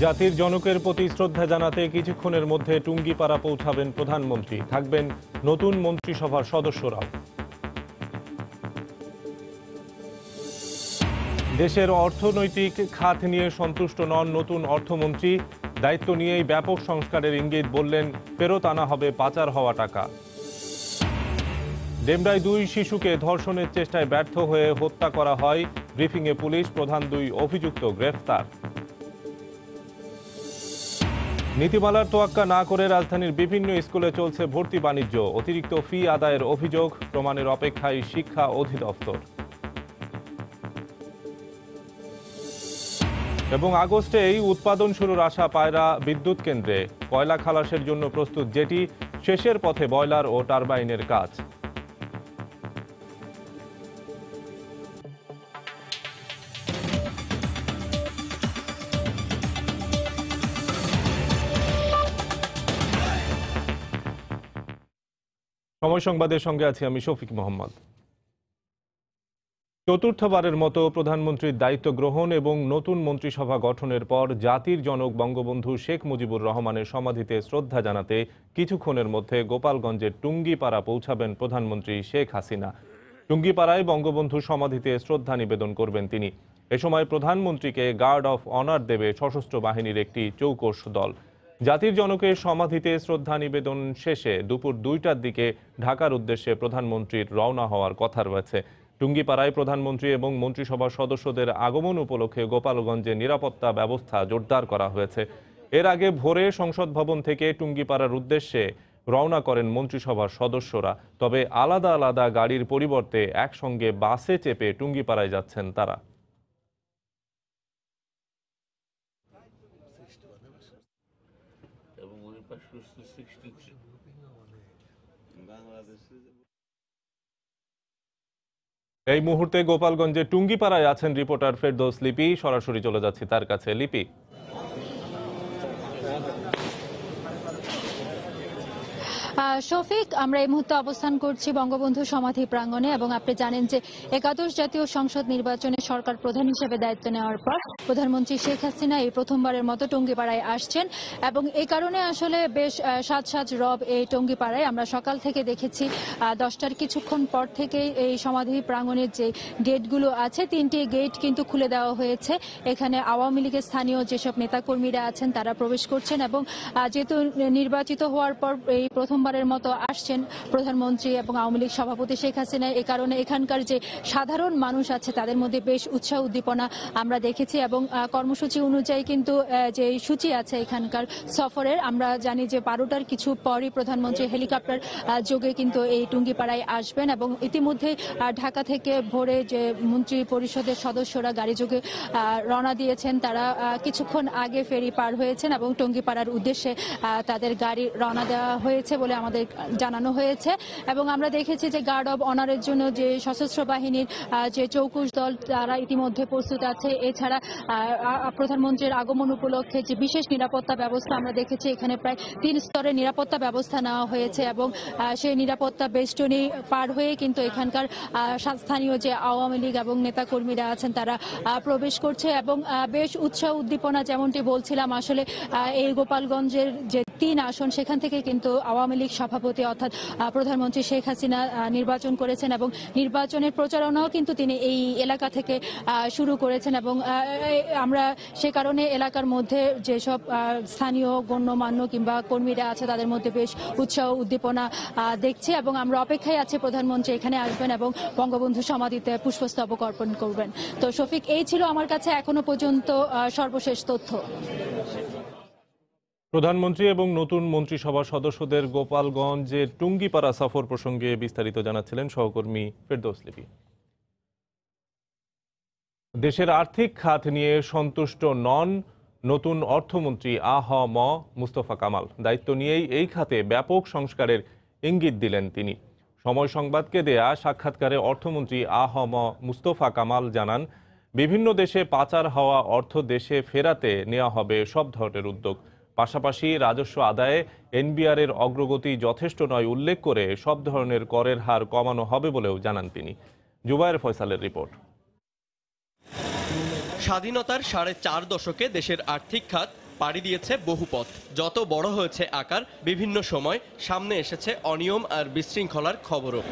জাতির জনকের প্রতি শ্রদ্ধা জানাতে কিছুক্ষণের মধ্যে টুঙ্গিপাড়া পৌঁছাবেন প্রধানমন্ত্রী, থাকবেন নতুন মন্ত্রিসভার সদস্যরাও। দেশের অর্থনৈতিক খাত নিয়ে সন্তুষ্ট নন নতুন অর্থমন্ত্রী, দায়িত্ব নিয়েই ব্যাপক সংস্কারের ইঙ্গিত, বললেন ফেরত আনা হবে পাচার হওয়া টাকা। ডেমরায় 2 শিশুকে ধর্ষণের চেষ্টায় ব্যর্থ হয়ে হত্যা করা হয়, ব্রিফিংয়ে পুলিশ, প্রধান 2 অভিযুক্ত গ্রেফতার। নীতিমালার তোয়াক্কা না করে রাজধানীর বিভিন্ন স্কুলে চলছে ভর্তি বাণিজ্য, অতিরিক্ত ফি আদায়ের অভিযোগ, প্রমাণের অপেক্ষায় শিক্ষা অধিদপ্তর। এবং আগস্টেই উৎপাদন শুরুর আশা পায়রা বিদ্যুৎ কেন্দ্রে, কয়লা খালাসের জন্য প্রস্তুত জেটি, শেষের পথে বয়লার ও টারবাইনের কাজ। সময় সংবাদের সঙ্গে আছি আমি শফিক মোহাম্মদ। চতুর্থবারের মতো প্রধানমন্ত্রীর দায়িত্ব গ্রহণ এবং নতুন মন্ত্রিসভা গঠনের পর জাতির জনক বঙ্গবন্ধু শেখ মুজিবুর রহমানের সমাধিতে শ্রদ্ধা জানাতে কিছুক্ষণের মধ্যে গোপালগঞ্জের টুঙ্গিপাড়া পৌঁছাবেন প্রধানমন্ত্রী শেখ হাসিনা। টুঙ্গিপাড়ায় বঙ্গবন্ধু সমাধিতে শ্রদ্ধা নিবেদন করবেন তিনি। এ সময় প্রধানমন্ত্রীকে গার্ড অফ অনার দেবে সশস্ত্র বাহিনীর একটি চৌকস দল। জাতির জনকের সমাধিতে শ্রদ্ধা নিবেদন শেষে দুপুর 2টার দিকে ঢাকার উদ্দেশ্যে প্রধানমন্ত্রীর রওনা হওয়ার কথা রয়েছে। টুঙ্গিপাড়ায় প্রধানমন্ত্রী এবং মন্ত্রিসভার সদস্যদের আগমন উপলক্ষে গোপালগঞ্জে নিরাপত্তা ব্যবস্থা জোরদার করা হয়েছে। এর আগে ভোরে সংসদ ভবন থেকে টুঙ্গিপাড়ার উদ্দেশ্যে রওনা করেন মন্ত্রিসভার সদস্যরা, তবে আলাদা আলাদা গাড়ির পরিবর্তে একসঙ্গে বাসে চেপে টুঙ্গিপাড়ায় যাচ্ছেন তারা। এই মুহূর্তে গোপালগঞ্জে টুঙ্গিপাড়ায় আছেন রিপোর্টার ফেরদৌস লিপি, সরাসরি চলে যাচ্ছি তার কাছে। লিপি, শফিক, আমরা এই মুহূর্তে অবস্থান করছি বঙ্গবন্ধু সমাধি প্রাঙ্গণে এবং আপনি জানেন যে ১১ জাতীয় সংসদ নির্বাচনে সরকার প্রধান হিসেবে দায়িত্ব নেওয়ার পর প্রধানমন্ত্রী শেখ হাসিনা এই প্রথমবারের মতো টুঙ্গিপাড়ায় আসছেন এবং এই কারণে আসলে বেশ সাজ সাজ রব এই টুঙ্গিপাড়ায়। আমরা সকাল থেকে দেখেছি 10টার কিছুক্ষণ পর থেকে এই সমাধি প্রাঙ্গণের যে গেটগুলো আছে 3টি গেট কিন্তু খুলে দেওয়া হয়েছে। এখানে আওয়ামী লীগের স্থানীয় যেসব নেতাকর্মীরা আছেন তারা প্রবেশ করছেন এবং যেহেতু নির্বাচিত হওয়ার পর এই প্রথমবারের মতো আসছেন প্রধানমন্ত্রী এবং আওয়ামী লীগ সভাপতি শেখ হাসিনা, এ কারণে এখানকার যে সাধারণ মানুষ আছে তাদের মধ্যে বেশ উৎসাহ উদ্দীপনা আমরা দেখেছি এবং কর্মসূচি অনুযায়ী কিন্তু যে সূচি আছে এখানকার সফরের, আমরা জানি যে 12টার কিছু পরই প্রধানমন্ত্রী হেলিকপ্টার যোগে কিন্তু এই টুঙ্গিপাড়ায় আসবেন এবং ইতিমধ্যে ঢাকা থেকে ভোরে যে মন্ত্রী পরিষদের সদস্যরা গাড়ি যোগে রওনা দিয়েছেন, তারা কিছুক্ষণ আগে ফেরি পার হয়েছেন এবং টুঙ্গিপাড়ার উদ্দেশ্যে তাদের গাড়ি রওনা দেওয়া হয়েছে বলে আমাদের জানানো হয়েছে। এবং আমরা দেখেছি যে গার্ড অব অনারের জন্য যে সশস্ত্র বাহিনীর যে চৌকুশ দল তারা ইতিমধ্যে প্রস্তুত আছে। এছাড়া প্রধানমন্ত্রীর আগমন উপলক্ষে যে বিশেষ নিরাপত্তা ব্যবস্থা আমরা দেখেছি, এখানে প্রায় 3 স্তরের নিরাপত্তা ব্যবস্থা নেওয়া হয়েছে এবং সেই নিরাপত্তা বেষ্টনী পার হয়ে কিন্তু এখানকার স্থানীয় যে আওয়ামী লীগ এবং নেতাকর্মীরা আছেন তারা প্রবেশ করছে এবং বেশ উৎসাহ উদ্দীপনা, যেমনটি বলছিলাম আসলে এই গোপালগঞ্জের যে 3 আসন সেখান থেকে কিন্তু আওয়ামী লীগ সভাপতি অর্থাৎ প্রধানমন্ত্রী শেখ হাসিনা নির্বাচন করেছেন এবং নির্বাচনের প্রচারণাও কিন্তু তিনি এই এলাকা থেকে শুরু করেছেন এবং আমরা সে কারণে এলাকার মধ্যে যেসব স্থানীয় গণ্যমান্য কিংবা কর্মীরা আছে তাদের মধ্যে বেশ উৎসাহ উদ্দীপনা দেখছি এবং আমরা অপেক্ষায় আছি প্রধানমন্ত্রী এখানে আসবেন এবং বঙ্গবন্ধু সমাধিতে পুষ্পস্তবক অর্পণ করবেন। তো শফিক, এই ছিল আমার কাছে এখনো পর্যন্ত সর্বশেষ তথ্য। প্রধানমন্ত্রী এবং নতুন মন্ত্রিসভার সদস্যদের গোপালগঞ্জের টুঙ্গিপাড়া সফর প্রসঙ্গে বিস্তারিত জানাচ্ছিলেন সহকর্মী ফেরদৌস লিপি। দেশের আর্থিক খাত নিয়ে সন্তুষ্ট নন নতুন অর্থমন্ত্রী আ.হ.ম মুস্তফা কামাল, দায়িত্ব নিয়েই এই খাতে ব্যাপক সংস্কারের ইঙ্গিত দিলেন তিনি। সময় সংবাদকে দেয়া সাক্ষাৎকারে অর্থমন্ত্রী আ.হ.ম মুস্তফা কামাল জানান, বিভিন্ন দেশে পাচার হওয়া অর্থ দেশে ফেরাতে নেওয়া হবে সব ধরনের উদ্যোগ। পাশাপাশি রাজস্ব আদায়ে এনবিআরের অগ্রগতি যথেষ্ট নয় উল্লেখ করে সব ধরনের করের হার কমানো হবে বলেও জানান তিনি। জুবায়ের ফয়সালের রিপোর্ট। স্বাধীনতার 4.5 দশকে দেশের আর্থিক খাত পাড়ি দিয়েছে বহু পথ। যত বড় হয়েছে আকার, বিভিন্ন সময় সামনে এসেছে অনিয়ম আর বিশৃঙ্খলার খবরও।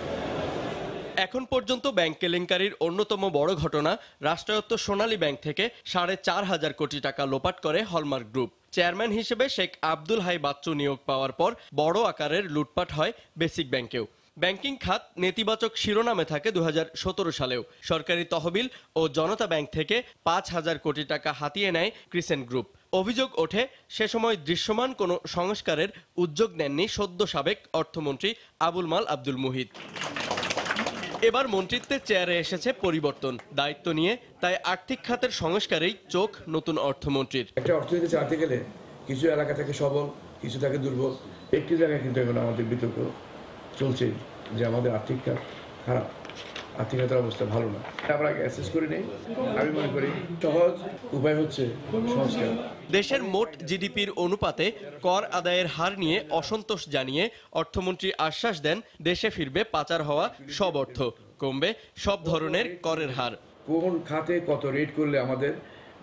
এখন পর্যন্ত ব্যাংক কেলেঙ্কারির অন্যতম বড় ঘটনা, রাষ্ট্রায়ত্ত সোনালী ব্যাংক থেকে 4,500 কোটি টাকা লোপাট করে হলমার্ক গ্রুপ। চেয়ারম্যান হিসেবে শেখ আব্দুল হাই বাচ্চু নিয়োগ পাওয়ার পর বড় আকারের লুটপাট হয় বেসিক ব্যাংকেও। ব্যাংকিং খাত নেতিবাচক শিরোনামে থাকে 2017 সালেও। সরকারি তহবিল ও জনতা ব্যাংক থেকে 5,000 কোটি টাকা হাতিয়ে নেয় ক্রিসেন্ট গ্রুপ। অভিযোগ ওঠে, সে সময় দৃশ্যমান কোনো সংস্কারের উদ্যোগ নেননি সদ্য সাবেক অর্থমন্ত্রী আবুল মাল আব্দুল মুহিত। এবার মন্ত্রিত্বের চেয়ারে এসেছে পরিবর্তন, দায়িত্ব নিয়ে তাই আর্থিক খাতের সংস্কারেই চোখ নতুন অর্থমন্ত্রীর। একটা অর্থনীতি চালাতে গেলে কিছু এলাকা থেকে সবল, কিছু থাকে দুর্বল। একটি জায়গায় কিন্তু এখন আমাদের বিতর্ক চলছে যে আমাদের আর্থিক খাত খারাপ, আর্থিক খাতের অবস্থা ভালো না। আমরা অ্যাসেস করে নেই। আমি মনে করি সহজ উপায় হচ্ছে সংস্কার। দেশের মোট জিডিপির অনুপাতে কর আদায়ের হার নিয়ে অসন্তোষ জানিয়ে অর্থমন্ত্রী আশ্বাস দেন, দেশে ফিরবে পাচার হওয়া সব অর্থ, কমবে সব ধরনের করের হার। কোন খাতে কত রেট করলে আমাদের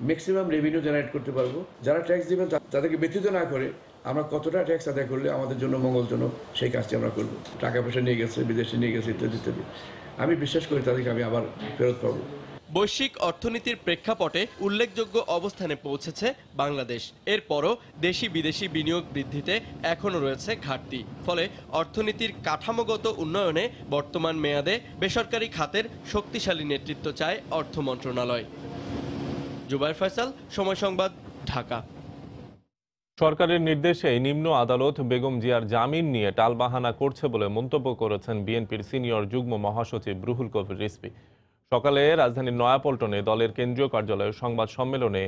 ম্যাক্সিমাম রেভিনিউ জেনারেট করতে পারবো, যারা ট্যাক্স দিবেন তাদেরকে ব্যতীত না করে আমরা কতটা ট্যাক্স আদায় করলে আমাদের জন্য মঙ্গলজনক, সেই কাজটি আমরা করব। টাকা পয়সা নিয়ে গেছে, বিদেশে নিয়ে গেছে, ইত্যাদি ইত্যাদি। আমি বিশ্বাস করি তাদেরকে আমি আবার ফেরত পাবো। বৈশ্বিক অর্থনীতির প্রেক্ষাপটে উল্লেখযোগ্য অবস্থানে পৌঁছেছে বাংলাদেশ। এরপরও দেশি বিদেশি বিনিয়োগ বৃদ্ধিতে এখনও রয়েছে ঘাটতি। ফলে অর্থনীতির কাঠামোগত উন্নয়নে বর্তমান মেয়াদে বেসরকারি খাতের শক্তিশালী নেতৃত্ব চায় অর্থ মন্ত্রণালয়। জুবায়ের ফয়সাল, সময় সংবাদ, ঢাকা। সরকারের নির্দেশে নিম্ন আদালত বেগম জিয়ার জামিন নিয়ে টালবাহানা করছে বলে মন্তব্য করেছেন বিএনপির সিনিয়র যুগ্ম মহাসচিব রুহুল কবির রিজভী। সকালে রাজধানীর নয়াপল্টনে দলের কেন্দ্রীয় কার্যালয়ে সংবাদ সম্মেলনে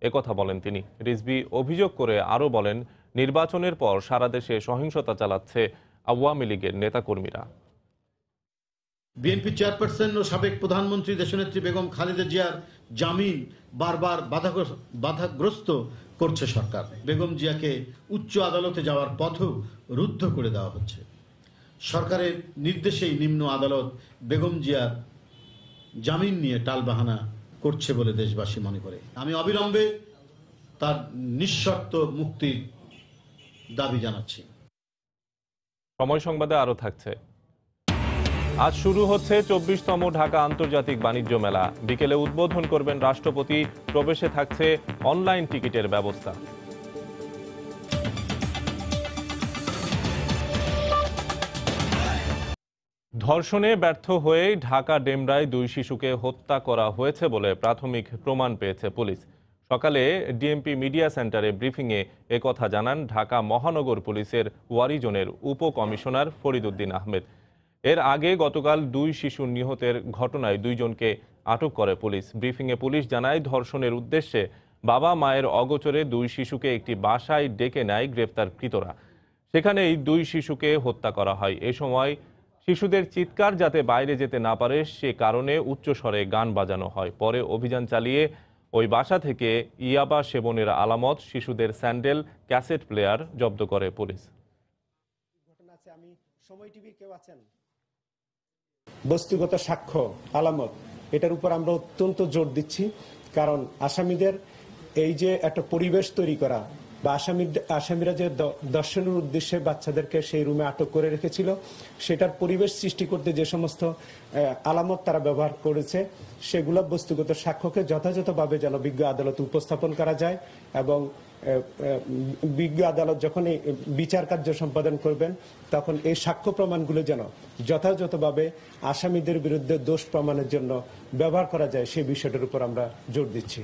একথা বলেন তিনি। রিজভী অভিযোগ করে আরও বলেন, নির্বাচনের পর সারা দেশে সহিংসতা চালাচ্ছে আওয়ামী লীগের নেতাকর্মীরা। বিএনপি চেয়ারপারসন ও সাবেক প্রধানমন্ত্রী দেশনেত্রী বেগম খালেদা জিয়ার জামিন বারবার বাধাগ্রস্ত করছে সরকার। বেগম জিয়াকে উচ্চ আদালতে যাওয়ার পথও রুদ্ধ করে দেওয়া হচ্ছে। সরকারের নির্দেশেই নিম্ন আদালত বেগম জিয়ার জামিন নিয়ে টালবাহানা করছে বলে দেশবাসী মনে করে। আমি অবিলম্বে তার নিঃশর্ত মুক্তির দাবি জানাচ্ছি। সময় সংবাদে আরও থাকছে। আজ শুরু হচ্ছে 24তম ঢাকা আন্তর্জাতিক বাণিজ্য মেলা। বিকেলে উদ্বোধন করবেন রাষ্ট্রপতি। প্রবেশে থাকছে অনলাইন টিকিটের ব্যবস্থা। ধর্ষণে ব্যর্থ হয়ে ঢাকা ডেমরায় 2 শিশুকে হত্যা করা হয়েছে বলে প্রাথমিক প্রমাণ পেয়েছে পুলিশ। সকালে ডিএমপি মিডিয়া সেন্টারে ব্রিফিংয়ে একথা জানান ঢাকা মহানগর পুলিশের ওয়ারি জোনের উপকমিশনার ফরিদ উদ্দিন আহমেদ। এর আগে গতকাল 2 শিশু নিহতের ঘটনায় 2 জনকে আটক করে পুলিশ। ব্রিফিংয়ে পুলিশ জানায়, ধর্ষণের উদ্দেশ্যে বাবা মায়ের অগোচরে 2 শিশুকে একটি বাসায় ডেকে নেয় গ্রেফতারকৃতরা। সেখানেই 2 শিশুকে হত্যা করা হয়। এ সময় শিশুদের চিৎকার যাতে বাইরে যেতে না পারে সে কারণে উচ্চস্বরে গান বাজানো হয়। পরে অভিযান চালিয়ে ওই বাসা থেকে ইয়াবা সেবনের আলামত, শিশুদের স্যান্ডেল, ক্যাসেট প্লেয়ার জব্দ করে পুলিশ। বস্তুগত সাক্ষ্য, আলামত, এটার উপর আমরা অত্যন্ত জোর দিচ্ছি। কারণ আসামিদের এই যে একটা পরিবেশ তৈরি করা বা আসামিরা যে দর্শনের উদ্দেশ্যে বাচ্চাদেরকে সেই রুমে আটক করে রেখেছিল, সেটার পরিবেশ সৃষ্টি করতে যে সমস্ত আলামত তারা ব্যবহার করেছে, সেগুলো বস্তুগত সাক্ষ্যকে যথাযথভাবে যেন বিজ্ঞ আদালতে উপস্থাপন করা যায় এবং বিজ্ঞ আদালত যখন এই বিচার কার্য সম্পাদন করবেন তখন এই সাক্ষ্য প্রমাণগুলো যেন যথাযথভাবে আসামিদের বিরুদ্ধে দোষ প্রমাণের জন্য ব্যবহার করা যায়, সেই বিষয়টার উপর আমরা জোর দিচ্ছি।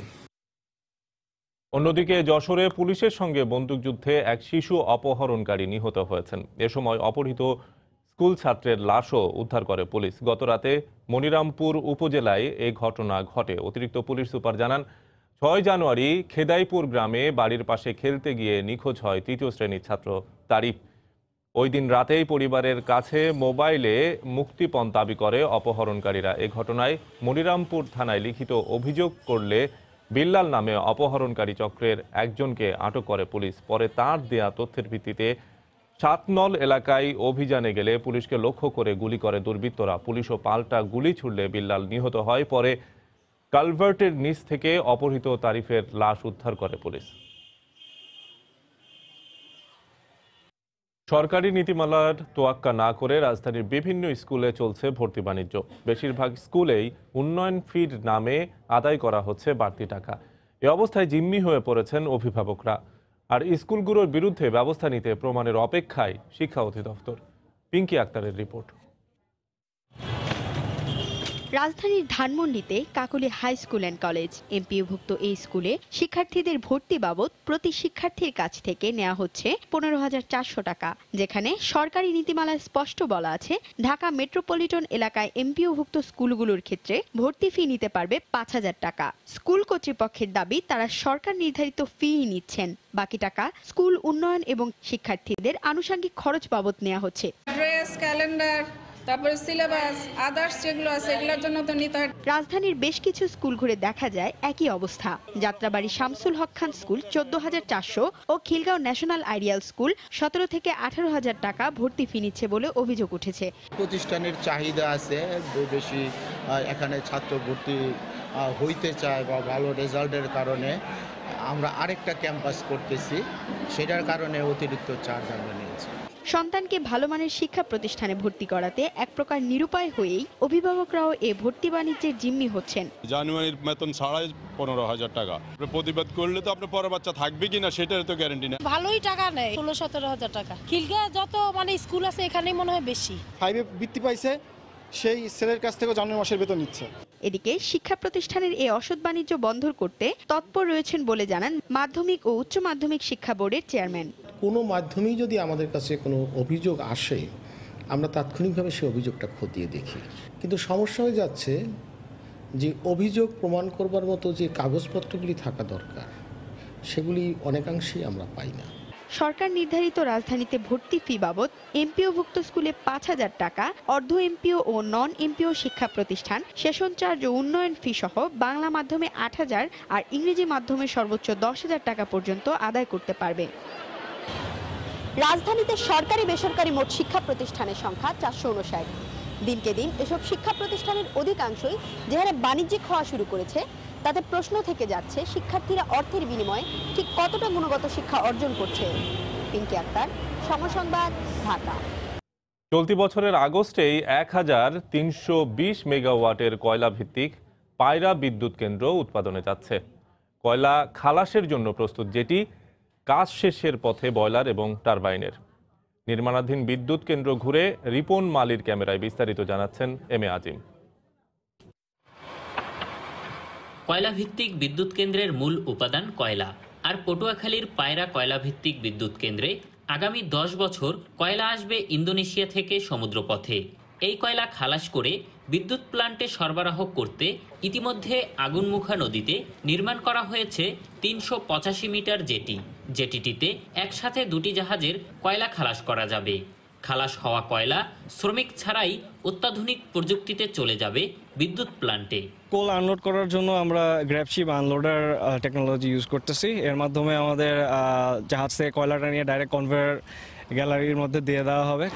অন্যদিকে যশোরে পুলিশের সঙ্গে বন্দুকযুদ্ধে এক শিশু অপহরণকারী নিহত হয়েছেন। এ সময় অপহৃত স্কুল ছাত্রের লাশও উদ্ধার করে পুলিশ। গতরাতে মনিরামপুর উপজেলায় এই ঘটনা ঘটে। অতিরিক্ত পুলিশ সুপার জানান, 6 জানুয়ারি খেদাইপুর গ্রামে বাড়ির পাশে খেলতে গিয়ে নিখোঁজ হয় 3য় শ্রেণীর ছাত্র তারিফ। ওই দিন রাতেই পরিবারের কাছে মোবাইলে মুক্তিপণ দাবি করে অপহরণকারীরা। এ ঘটনায় মনিরামপুর থানায় লিখিত অভিযোগ করলে বিল্লাল নামে অপহরণকারী চক্রের একজনকে আটক করে পুলিশ। পরে তার দেয়া তথ্যের ভিত্তিতে 7 নল এলাকায় অভিযানে গেলে পুলিশকে লক্ষ্য করে গুলি করে দুর্বৃত্তরা। পুলিশও পাল্টা গুলি ছুড়লে বিল্লাল নিহত হয়। পরে কালভার্টের নিচ থেকে অপহৃত তারিফের লাশ উদ্ধার করে পুলিশ। সরকারি নীতিমালার তোয়াক্কা না করে রাজধানীর বিভিন্ন স্কুলে চলছে ভর্তি বাণিজ্য। বেশিরভাগ স্কুলেই উন্নয়ন ফির নামে আদায় করা হচ্ছে বাড়তি টাকা। এ অবস্থায় জিম্মি হয়ে পড়েছেন অভিভাবকরা। আর স্কুলগুলোর বিরুদ্ধে ব্যবস্থা নিতে প্রমাণের অপেক্ষায় শিক্ষা অধিদপ্তর। পিঙ্কি আক্তারের রিপোর্ট। রাজধানীর ধানমন্ডিতে Kakoli high school and college এমপিওভুক্ত এই স্কুলে শিক্ষার্থীদের ভর্তি বাবদ প্রতি শিক্ষার্থীর কাছ থেকে নেওয়া হচ্ছে 15,400 টাকা, যেখানে সরকারি নীতিমালায় স্পষ্ট বলা আছে ঢাকা মেট্রোপলিটন এলাকায় এমপিওভুক্ত স্কুলগুলোর ক্ষেত্রে ভর্তি ফি নিতে পারবে 5,000 টাকা। স্কুল কর্তৃপক্ষের দাবি তারা সরকার নির্ধারিত ফি নিচ্ছেন, বাকি টাকা স্কুল উন্নয়ন এবং শিক্ষার্থীদের আনুষঙ্গিক খরচ বাবদ নেওয়া হচ্ছে। ড্রেস, ক্যালেন্ডার, তারপরে সিলেবাস, আদার্স যেগুলো আছে এগুলোর জন্য তো নিতে হয়। রাজধানীর বেশ কিছু স্কুল ঘুরে দেখা যায় একই অবস্থা। যাত্রাবাড়ি শামসুল হক খান স্কুল 14,400 ও খিলগাঁও ন্যাশনাল আইডিয়াল স্কুল 17 থেকে 18,000 টাকা ভর্তি ফি নিচ্ছে বলে অভিযোগ উঠেছে। প্রতিষ্ঠানের চাহিদা আছে বেশি, এখানে ছাত্র ভর্তি হইতে চায় বা ভালো রেজাল্টের কারণে আমরা আরেকটা ক্যাম্পাস করতেছি, সেটার কারণে অতিরিক্ত চার্জ আমরা নিয়েছি। সন্তানকে ভালো মানের শিক্ষা প্রতিষ্ঠানে ভর্তি করাতে এক প্রকার নিরুপায় হয়েই অভিভাবকরাও এ ভর্তি বাণিজ্যের জিম্মি হচ্ছেন। জানুয়ারির বেতন ছাড়াই 15,000 টাকা। প্রতিবাদ করলে তো আপনার পরের বাচ্চা থাকবে কিনা সেটার তো গ্যারান্টি নেই। ভালোই টাকা নেই, 16-17,000 টাকা। খিলগাঁও যত স্কুল আছে এখানেই মনে হয় বেশি। 5-এ বৃত্তি পাইছে, সেই ছেলের কাছ থেকে জানুয়ারি মাসের বেতন নিচ্ছে। এদিকে শিক্ষা প্রতিষ্ঠানের এই অসৎ বাণিজ্য বন্ধ করতে তৎপর রয়েছেন বলে জানান মাধ্যমিক ও উচ্চ মাধ্যমিক শিক্ষা বোর্ডের চেয়ারম্যান। কোনো মাধ্যমেই যদি আমাদের কাছে কোনো অভিযোগ আসে, আমরা তাৎক্ষণিকভাবে সেই অভিযোগটা খতিয়ে দেখি, কিন্তু সমস্যা হয়ে যাচ্ছে যে অভিযোগ প্রমাণ করবার মতো যে কাগজপত্রগুলি থাকা দরকার সেগুলি অনেকাংশেই আমরা পাই না। সরকার নির্ধারিত রাজধানীতে ভর্তি ফি বাবদ এমপিওভুক্ত স্কুলে 5,000 টাকা, অর্ধ এমপিও ও নন এমপিও শিক্ষা প্রতিষ্ঠান সেশন চার্জ ও উন্নয়ন ফি সহ বাংলা মাধ্যমে 8,000 আর ইংরেজি মাধ্যমে সর্বোচ্চ 10,000 টাকা পর্যন্ত আদায় করতে পারবে। রাজধানীতে সরকারি বেসরকারি মোট শিক্ষা প্রতিষ্ঠানের সংখ্যা 459। দিনকে দিন এসব শিক্ষা প্রতিষ্ঠানের অধিকাংশই যে হারে বাণিজ্যিক হওয়া শুরু করেছে তাতে প্রশ্ন থেকে যাচ্ছে শিক্ষার্থীরা অর্থের বিনিময়ে ঠিক কতটা গুণগত শিক্ষা অর্জন করছে। পিঙ্কি আক্তার, সময় সংবাদ, ঢাকা। চলতি বছরের আগস্টেই 1,320 মেগাওয়াটের কয়লা ভিত্তিক পায়রা বিদ্যুৎ কেন্দ্র উৎপাদনে যাচ্ছে। কয়লা খালাসের জন্য প্রস্তুত যেটি কাজ শেষের পথে বয়লার এবং টারবাইনের। নির্মাণাধীন বিদ্যুৎ কেন্দ্র ঘুরে রিপন মালির ক্যামেরায় বিস্তারিত জানাচ্ছেন এম এ আজিম। কয়লা ভিত্তিক বিদ্যুৎ কেন্দ্রের মূল উপাদান কয়লা, আর পটুয়াখালীর পায়রা কয়লা ভিত্তিক বিদ্যুৎ কেন্দ্রে আগামী 10 বছর কয়লা আসবে ইন্দোনেশিয়া থেকে সমুদ্রপথে। এই কয়লা খালাস করে বিদ্যুৎ প্লান্টে সরবরাহ করতে ইতিমধ্যে আগুনমুখা নদীতে নির্মাণ করা হয়েছে 385 মিটার জেটি। জেটিটিতে একসাথে দুটি জাহাজের কয়লা খালাস করা যাবে। খালাস হওয়া কয়লা শ্রমিক ছাড়াই অত্যাধুনিক প্রযুক্তিতে চলে যাবে বিদ্যুৎ প্লান্টে। কোল আনলোড করার জন্য আমরা গ্র্যাবশিপ আনলোডার টেকনোলজি ইউজ করতেছি। এর মাধ্যমে আমাদের জাহাজ থেকে কয়লাটা নিয়ে ডাইরেক্ট কনভেয়ার গ্যালারির মধ্যে দিয়ে দেওয়া হবে।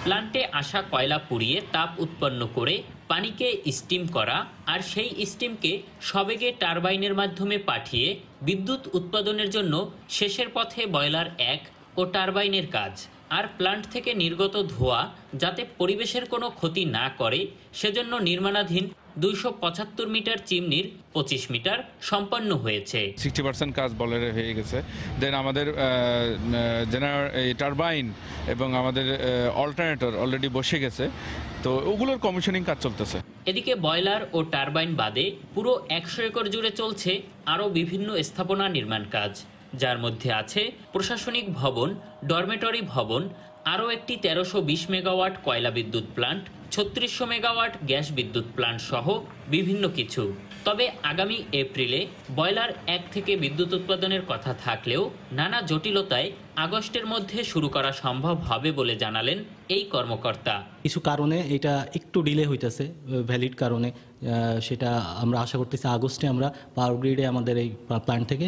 প্লান্টে আসা কয়লা পুড়িয়ে তাপ উৎপন্ন করে পানিকে স্টিম করা, আর সেই স্টিমকে সবেগে টারবাইনের মাধ্যমে পাঠিয়ে বিদ্যুৎ উৎপাদনের জন্য শেষের পথে বয়লার 1 ও টারবাইনের কাজ। আর প্লান্ট থেকে নির্গত ধোঁয়া যাতে পরিবেশের কোনো ক্ষতি না করে সেজন্য নির্মাণাধীন 275 মিটার চিমনির 25 মিটার সম্পন্ন হয়েছে। 60% কাজ বয়লারে হয়ে গেছে। দেন আমাদের টারবাইন এবং আমাদের অল্টারনেটর অলরেডি বসে গেছে, তো ওগুলোর কমিশনিং কাজ চলতেছে। এদিকে বয়লার ও টারবাইন বাদে পুরো 100 একর জুড়ে চলছে আরও বিভিন্ন স্থাপনা নির্মাণ কাজ, যার মধ্যে আছে প্রশাসনিক ভবন, ডরমেটরি ভবন, আরও একটি 1320 মেগাওয়াট কয়লা বিদ্যুৎ প্লান্ট, 3600 মেগাওয়াট গ্যাস বিদ্যুৎ প্লান্ট সহ বিভিন্ন কিছু। তবে আগামী এপ্রিলে বয়লার 1 থেকে বিদ্যুৎ উৎপাদনের কথা থাকলেও নানা জটিলতায় আগস্টের মধ্যে শুরু করা সম্ভব হবে বলে জানালেন এই কর্মকর্তা। কিছু কারণে এটা একটু ডিলে হইতেছে, ভ্যালিড কারণে। সেটা আমরা আশা করতেছি আগস্টে আমরা পাওয়ার গ্রিডে আমাদের এই প্ল্যান্ট থেকে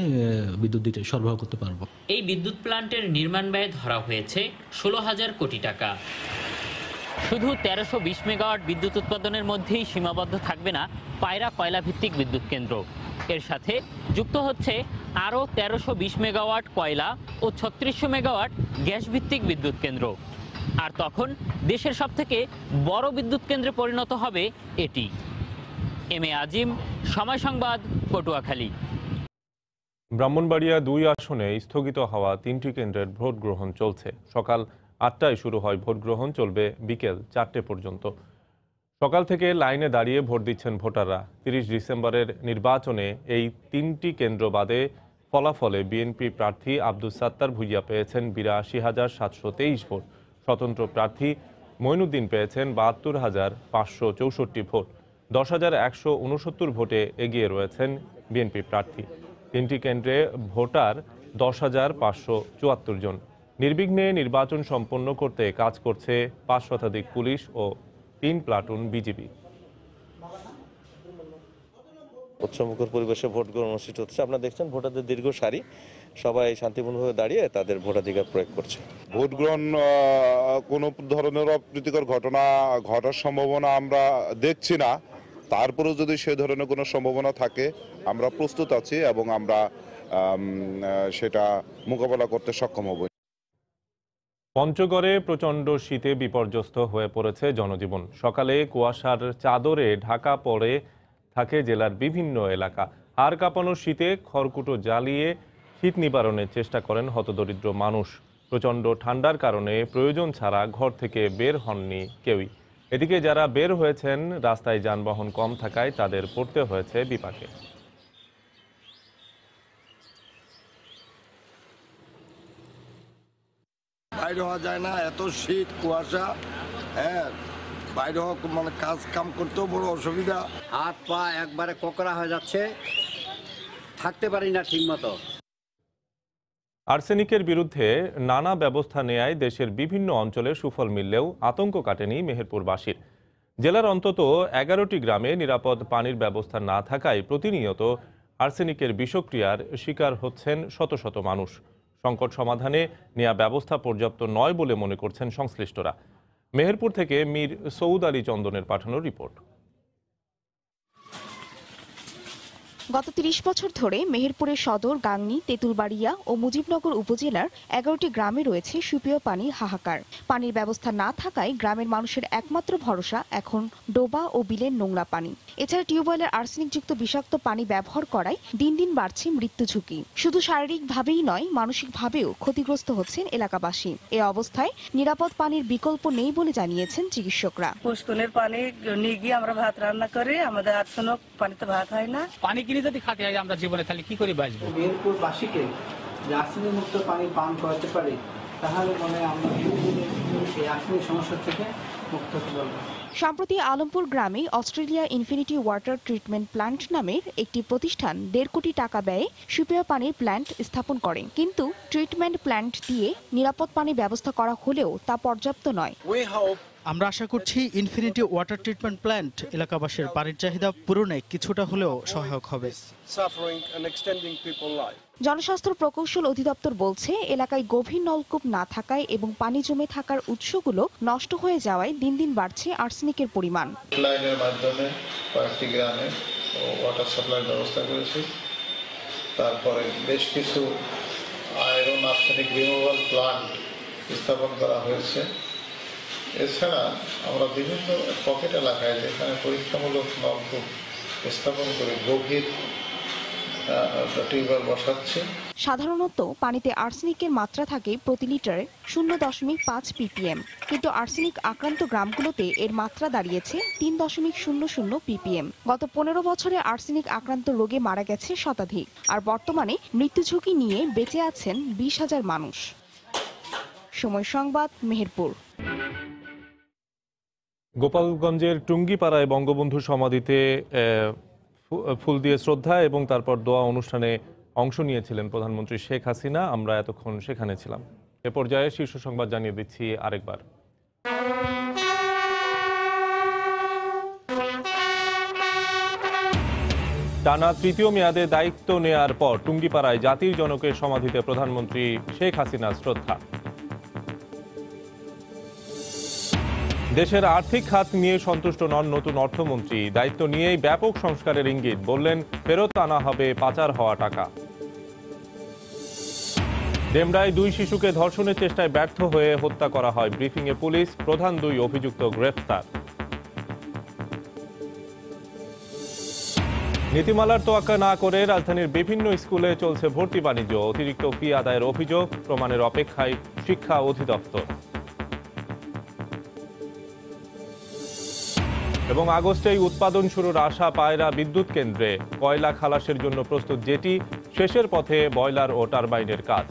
বিদ্যুৎ দিতে সরবরাহ করতে পারবো। এই বিদ্যুৎ প্লান্টের নির্মাণ ব্যয় ধরা হয়েছে 16,000 কোটি টাকা। শুধু 1320 মেগাওয়াট বিদ্যুৎ উৎপাদনের মধ্যেই সীমাবদ্ধ থাকবে না পায়রা কয়লা ভিত্তিক বিদ্যুৎ কেন্দ্র। এর সাথে যুক্ত হচ্ছে আরও 1320 মেগাওয়াট কয়লা ও 3600 মেগাওয়াট গ্যাস ভিত্তিক বিদ্যুৎ কেন্দ্র। আর তখন দেশের সবথেকে বড় বিদ্যুৎ কেন্দ্রে পরিণত হবে এটি। এম এ আজিম, সময় সংবাদ, পটুয়াখালী। ব্রাহ্মণবাড়িয়া 2 আসনে স্থগিত হওয়া 3টি কেন্দ্রের ভোট গ্রহণ চলছে। সকাল 8টায় শুরু হয় ভোট গ্রহণ, চলবে বিকেল 4টে পর্যন্ত। সকাল থেকে লাইনে দাঁড়িয়ে ভোট দিচ্ছেন ভোটাররা। 30 ডিসেম্বরের নির্বাচনে এই 3টি কেন্দ্র বাদে ফলাফলে বিএনপি প্রার্থী আব্দুস সাত্তার ভুইয়া পেয়েছেন 82,723 ভোট। স্বতন্ত্র প্রার্থী মঈনুদ্দিন পেয়েছেন 72,564 ভোট। 10,169 ভোটে এগিয়ে রয়েছেন বিএনপি প্রার্থী। 3টি কেন্দ্রে ভোটার 10,574 জন। নির্বিঘ্নে নির্বাচন সম্পন্ন করতে কাজ করছে 5 শতাধিক পুলিশ ও 3 প্লাটুন বিজিবি। উৎসবমুখর পরিবেশে ভোট গ্রহণ অনুষ্ঠিত হচ্ছে। আপনারা দেখছেন ভোটারদের দীর্ঘ সারি, সবাই শান্তিপূর্ণভাবে দাঁড়িয়ে তাদের ভোটাধিকার প্রয়োগ করছে। ভোট গ্রহণ কোনো ধরনের অপ্রীতিকর ঘটনা ঘটার সম্ভাবনা আমরা দেখছি না। তারপরেও যদি সে ধরনের কোনো সম্ভাবনা থাকে আমরা প্রস্তুত আছি এবং আমরা সেটা মোকাবেলা করতে সক্ষম হব। পঞ্চগড়ে প্রচণ্ড শীতে বিপর্যস্ত হয়ে পড়েছে জনজীবন। সকালে কুয়াশার চাদরে ঢাকা পড়ে থাকে জেলার বিভিন্ন এলাকা। হাড় কাঁপানো শীতে খড়কুটো জ্বালিয়ে শীত নিবারণের চেষ্টা করেন হতদরিদ্র মানুষ। প্রচণ্ড ঠান্ডার কারণে প্রয়োজন ছাড়া ঘর থেকে বের হননি কেউই। এদিকে যারা বের হয়েছেন রাস্তায় যানবাহন কম থাকায় তাদের পড়তে হয়েছে বিপাকে। বাইরে হওয়া যায় না, এত শীত কুয়াশা, হ্যাঁ বাইরে হওয়া মানে কাজ কাম করতেও বড় অসুবিধা। হাত পা একবারে কোকড়া হয়ে যাচ্ছে, থাকতে পারি না ঠিক মতো। আর্সেনিকের বিরুদ্ধে নানা ব্যবস্থা নেয়ায় দেশের বিভিন্ন অঞ্চলে সুফল মিললেও আতঙ্ক কাটেনি মেহেরপুরবাসীর। জেলার অন্তত 11টি গ্রামে নিরাপদ পানির ব্যবস্থা না থাকায় প্রতিনিয়ত আর্সেনিকের বিষক্রিয়ার শিকার হচ্ছেন শত শত মানুষ। সংকট সমাধানে নেয়া ব্যবস্থা পর্যাপ্ত নয় বলে মনে করছেন সংশ্লিষ্টরা। মেহেরপুর থেকে মীর সৌদ আলী চন্দনের পাঠানো রিপোর্ট। গত ৩০ বছর ধরে মেহেরপুরের সদর, গাংনী, তেঁতুলবাড়িয়া ও মুজিবনগর উপজেলার 11টি গ্রামে রয়েছে সুপেয় পানির হাহাকার। পানির ব্যবস্থা না থাকায় গ্রামের মানুষের একমাত্র ভরসা এখন ডোবা ও বিলের নোংরা পানি। এছাড়া টিউবওয়েলের আর্সেনিকযুক্ত বিষাক্ত পানি ব্যবহার করায় দিন দিন বাড়ছে মৃত্যু ঝুঁকি। শুধু শারীরিকভাবেই নয়, মানসিকভাবেও ক্ষতিগ্রস্ত হচ্ছেন এলাকাবাসী। এ অবস্থায় নিরাপদ পানির বিকল্প নেই বলে জানিয়েছেন চিকিৎসকরা। পুষ্কনের পানি নিয়ে গিয়ে আমরা ভাত রান্না করি, আমাদের আর্সেনিক পানিতে ভাত হয় না। পানি কিনে যদি খাতে হয় আমরা জীবনে তাহলে কি করে বাঁচবো? মেহেরপুরবাসীকে আর্সেনিক মুক্ত পানি পান করাতে পারি, তাহলে মনে আমরা এই আর্সেনিক সমস্যা থেকে মুক্ত হতে পারবো। সম্প্রতি আলমপুর গ্রামে Australia infinity water treatment plant নামের একটি প্রতিষ্ঠান 1.5 কোটি টাকা ব্যয়ে সুপেয় পানির প্ল্যান্ট স্থাপন করে। কিন্তু ট্রিটমেন্ট প্ল্যান্ট দিয়ে নিরাপদ পানি ব্যবস্থা করা হলেও তা পর্যাপ্ত নয়। আমরা আশা করছি ইনফিনিটি ওয়াটার ট্রিটমেন্ট প্ল্যান্ট এলাকাবাসীর পানির চাহিদা পূরণে কিছুটা হলেও সহায়ক হবে। জনস্বাস্থ্য প্রকৌশল অধিদপ্তর বলছে, এলাকায় গভীর নলকূপ না থাকায় এবং পানি জমে থাকার উৎসগুলো নষ্ট হয়ে যাওয়ায় দিন দিন বাড়ছে আর্সেনিকের পরিমাণ। লাইনের মাধ্যমে কয়েকটি গ্রামে ওয়াটার সাপ্লাই ব্যবস্থা করেছি। তারপরে বেশ কিছু আয়রন আর্সেনিক রিমুভাল প্লান্ট স্থাপন করা হয়েছে। এছাড়া আমরা বিভিন্ন পকেট এলাকায় যেখানে পরীক্ষামূলক নলকূপ স্থাপন করে গভীর টিউবওয়েল বসাচ্ছি। সাধারণত পানিতে আর্সেনিকের মাত্রা থাকে প্রতি লিটারে 0.5 ppm, কিন্তু আর্সেনিক আক্রান্ত গ্রামগুলোতে এর মাত্রা দাঁড়িয়েছে 3.00 ppm। গত 15 বছরে আর্সেনিক আক্রান্ত রোগে মারা গেছে শতাধিক, আর বর্তমানে মৃত্যু ঝুঁকি নিয়ে বেঁচে আছেন 20,000 মানুষ। সময় সংবাদ, মেহেরপুর। গোপালগঞ্জের টুঙ্গিপাড়ায় বঙ্গবন্ধু সমাধিতে ফুল দিয়ে শ্রদ্ধা এবং তারপর দোয়া অনুষ্ঠানে অংশ নিয়েছিলেন প্রধানমন্ত্রী শেখ হাসিনা। আমরা এতক্ষণ সেখানে ছিলাম। এ পর্যায়ে শীর্ষ সংবাদ জানিয়ে দিচ্ছি আরেকবার। টানা তৃতীয় মেয়াদে দায়িত্ব নেয়ার পর টুঙ্গিপাড়ায় জাতির জনকের সমাধিতে প্রধানমন্ত্রী শেখ হাসিনার শ্রদ্ধা। দেশের আর্থিক খাত নিয়ে সন্তুষ্ট নন নতুন অর্থমন্ত্রী। দায়িত্ব নিয়েই ব্যাপক সংস্কারের ইঙ্গিত, বললেন ফেরত আনা হবে পাচার হওয়া টাকা। ডেমরায় 2 শিশুকে ধর্ষণের চেষ্টায় ব্যর্থ হয়ে হত্যা করা হয়। ব্রিফিংয়ে পুলিশ, প্রধান 2 অভিযুক্ত গ্রেফতার। নীতিমালার তোয়াক্কা না করে রাজধানীর বিভিন্ন স্কুলে চলছে ভর্তি বাণিজ্য। অতিরিক্ত ফি আদায়ের অভিযোগ, প্রমাণের অপেক্ষায় শিক্ষা অধিদপ্তর। এবং আগস্টেই উৎপাদন শুরুর আশা পায়রা বিদ্যুৎ কেন্দ্রে। কয়লা খালাসের জন্য প্রস্তুত জেটি, শেষের পথে বয়লার ও টারবাইনের কাজ।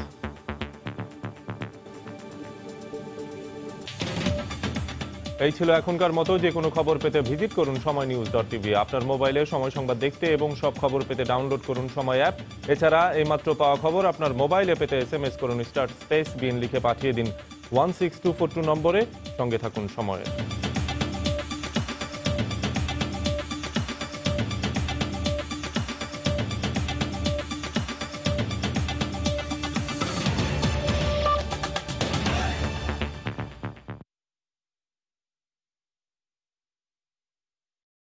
এই ছিল এখনকার মতো। যে কোনো খবর পেতে ভিজিট করুন সময়নিউজ.tv। আপনার মোবাইলে সময় সংবাদ দেখতে এবং সব খবর পেতে ডাউনলোড করুন সময় অ্যাপ। এছাড়া এইমাত্র পাওয়া খবর আপনার মোবাইলে পেতে SMS করুন *বিন লিখে পাঠিয়ে দিন 16242 নম্বরে। সঙ্গে থাকুন সময়ে।